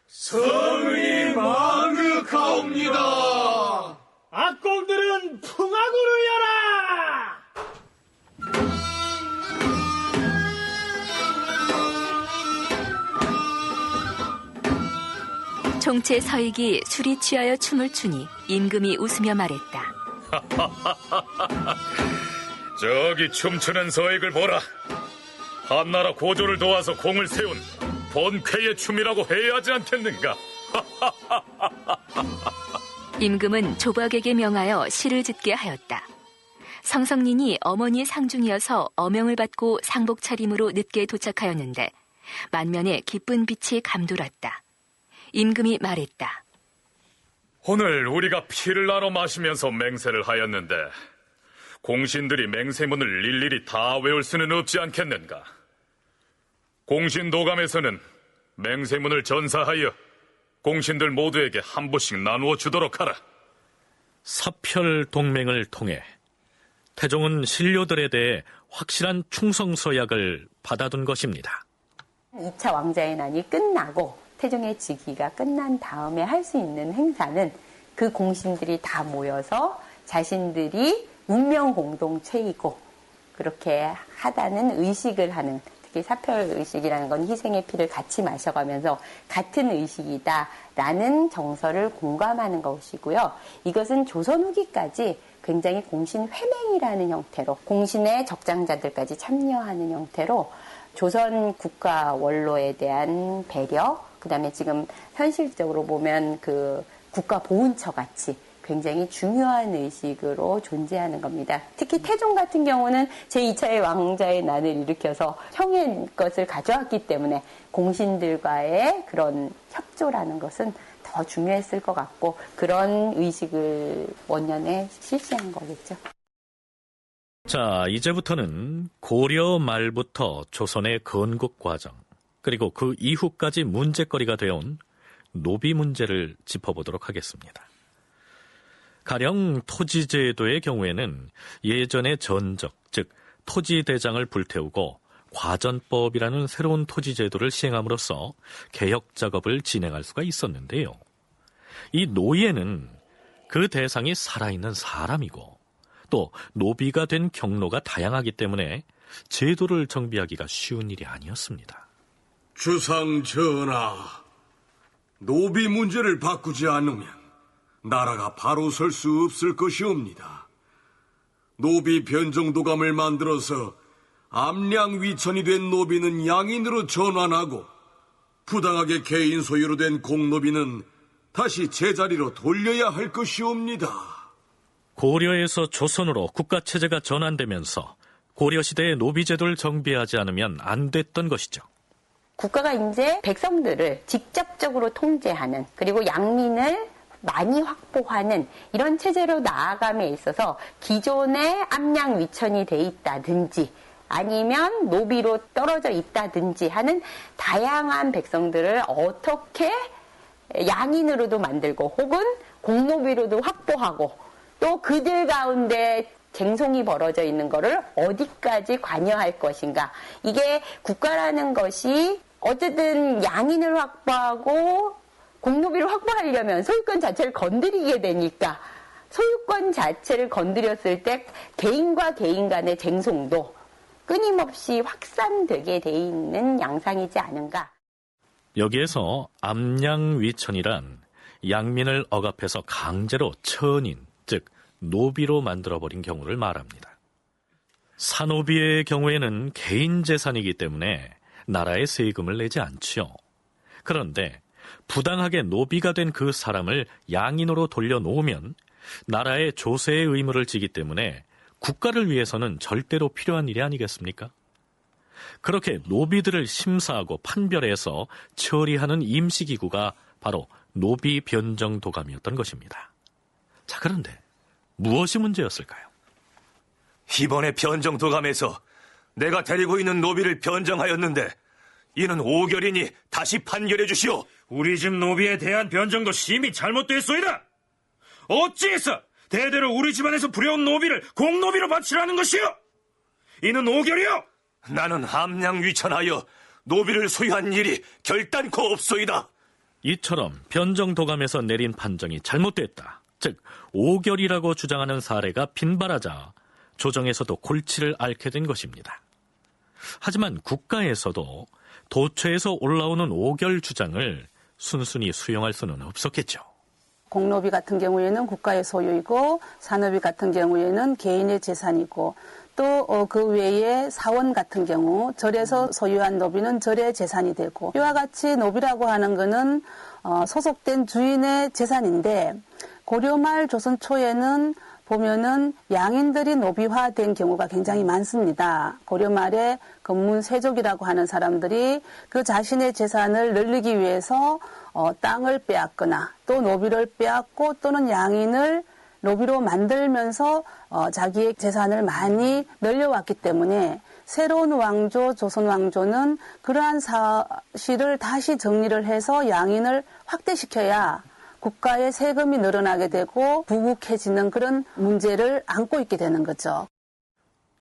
성의 망극하옵니다. 악공들은 풍악으로 여라. 총체 서익이 술이 취하여 춤을 추니 임금이 웃으며 말했다. 저기 춤추는 서익을 보라. 한나라 고조를 도와서 공을 세운 본쾌의 춤이라고 해야 하지 않겠는가? 임금은 조박에게 명하여 시를 짓게 하였다. 성성린이 어머니 상중이어서 어명을 받고 상복 차림으로 늦게 도착하였는데 만면에 기쁜 빛이 감돌았다. 임금이 말했다. 오늘 우리가 피를 나눠 마시면서 맹세를 하였는데 공신들이 맹세문을 일일이 다 외울 수는 없지 않겠는가? 공신도감에서는 맹세문을 전사하여 공신들 모두에게 한 부씩 나누어 주도록 하라. 사별동맹을 통해 태종은 신료들에 대해 확실한 충성서약을 받아둔 것입니다. 2차 왕자의 난이 끝나고 태종의 즉위가 끝난 다음에 할 수 있는 행사는 그 공신들이 다 모여서 자신들이 운명 공동체이고 그렇게 하다는 의식을 하는, 특히 사별의식이라는 건 희생의 피를 같이 마셔가면서 같은 의식이다라는 정서를 공감하는 것이고요. 이것은 조선 후기까지 굉장히 공신 회맹이라는 형태로 공신의 적장자들까지 참여하는 형태로 조선 국가 원로에 대한 배려, 그다음에 지금 현실적으로 보면 그 국가보훈처 같이 굉장히 중요한 의식으로 존재하는 겁니다. 특히 태종 같은 경우는 제2차의 왕자의 난을 일으켜서 형의 것을 가져왔기 때문에 공신들과의 그런 협조라는 것은 더 중요했을 것 같고 그런 의식을 원년에 실시한 거겠죠. 자, 이제부터는 고려 말부터 조선의 건국 과정, 그리고 그 이후까지 문제거리가 되어온 노비 문제를 짚어보도록 하겠습니다. 가령 토지제도의 경우에는 예전의 전적, 즉 토지대장을 불태우고 과전법이라는 새로운 토지제도를 시행함으로써 개혁 작업을 진행할 수가 있었는데요. 이 노예는 그 대상이 살아있는 사람이고 또 노비가 된 경로가 다양하기 때문에 제도를 정비하기가 쉬운 일이 아니었습니다. 주상 전하, 노비 문제를 바꾸지 않으면 나라가 바로 설 수 없을 것이옵니다. 노비 변정도감을 만들어서 암량 위천이 된 노비는 양인으로 전환하고 부당하게 개인 소유로 된 공노비는 다시 제자리로 돌려야 할 것이옵니다. 고려에서 조선으로 국가체제가 전환되면서 고려시대의 노비제도를 정비하지 않으면 안 됐던 것이죠. 국가가 이제 백성들을 직접적으로 통제하는, 그리고 양민을 많이 확보하는 이런 체제로 나아감에 있어서 기존의 암양 위천이 돼 있다든지 아니면 노비로 떨어져 있다든지 하는 다양한 백성들을 어떻게 양인으로도 만들고 혹은 공노비로도 확보하고 또 그들 가운데 쟁송이 벌어져 있는 거를 어디까지 관여할 것인가. 이게 국가라는 것이 어쨌든 양인을 확보하고 공노비를 확보하려면 소유권 자체를 건드리게 되니까 소유권 자체를 건드렸을 때 개인과 개인 간의 쟁송도 끊임없이 확산되게 돼 있는 양상이지 않은가. 여기에서 암양위천이란 양민을 억압해서 강제로 천인, 즉 노비로 만들어버린 경우를 말합니다. 산노비의 경우에는 개인 재산이기 때문에 나라에 세금을 내지 않지요. 그런데 부당하게 노비가 된 그 사람을 양인으로 돌려놓으면 나라의 조세의 의무를 지기 때문에 국가를 위해서는 절대로 필요한 일이 아니겠습니까? 그렇게 노비들을 심사하고 판별해서 처리하는 임시기구가 바로 노비 변정도감이었던 것입니다. 자, 그런데 무엇이 문제였을까요? 이번에 변정도감에서 내가 데리고 있는 노비를 변정하였는데 이는 오결이니 다시 판결해 주시오. 우리 집 노비에 대한 변정도 심히 잘못됐소이다. 어찌해서 대대로 우리 집안에서 부려온 노비를 공노비로 바치라는 것이오? 이는 오결이오. 나는 함양위천하여 노비를 소유한 일이 결단코 없소이다. 이처럼 변정도감에서 내린 판정이 잘못됐다, 즉 오결이라고 주장하는 사례가 빈발하자 조정에서도 골치를 앓게 된 것입니다. 하지만 국가에서도 도처에서 올라오는 오결 주장을 순순히 수용할 수는 없었겠죠. 공노비 같은 경우에는 국가의 소유이고 산노비 같은 경우에는 개인의 재산이고 또 그 외에 사원 같은 경우 절에서 소유한 노비는 절의 재산이 되고 이와 같이 노비라고 하는 것은 소속된 주인의 재산인데 고려 말 조선 초에는 보면은 양인들이 노비화된 경우가 굉장히 많습니다. 고려 말에 건문세족이라고 하는 사람들이 그 자신의 재산을 늘리기 위해서 땅을 빼앗거나 또 노비를 빼앗고 또는 양인을 노비로 만들면서 자기의 재산을 많이 늘려왔기 때문에 새로운 왕조, 조선 왕조는 그러한 사실을 다시 정리를 해서 양인을 확대시켜야 국가의 세금이 늘어나게 되고 부국해지는 그런 문제를 안고 있게 되는 거죠.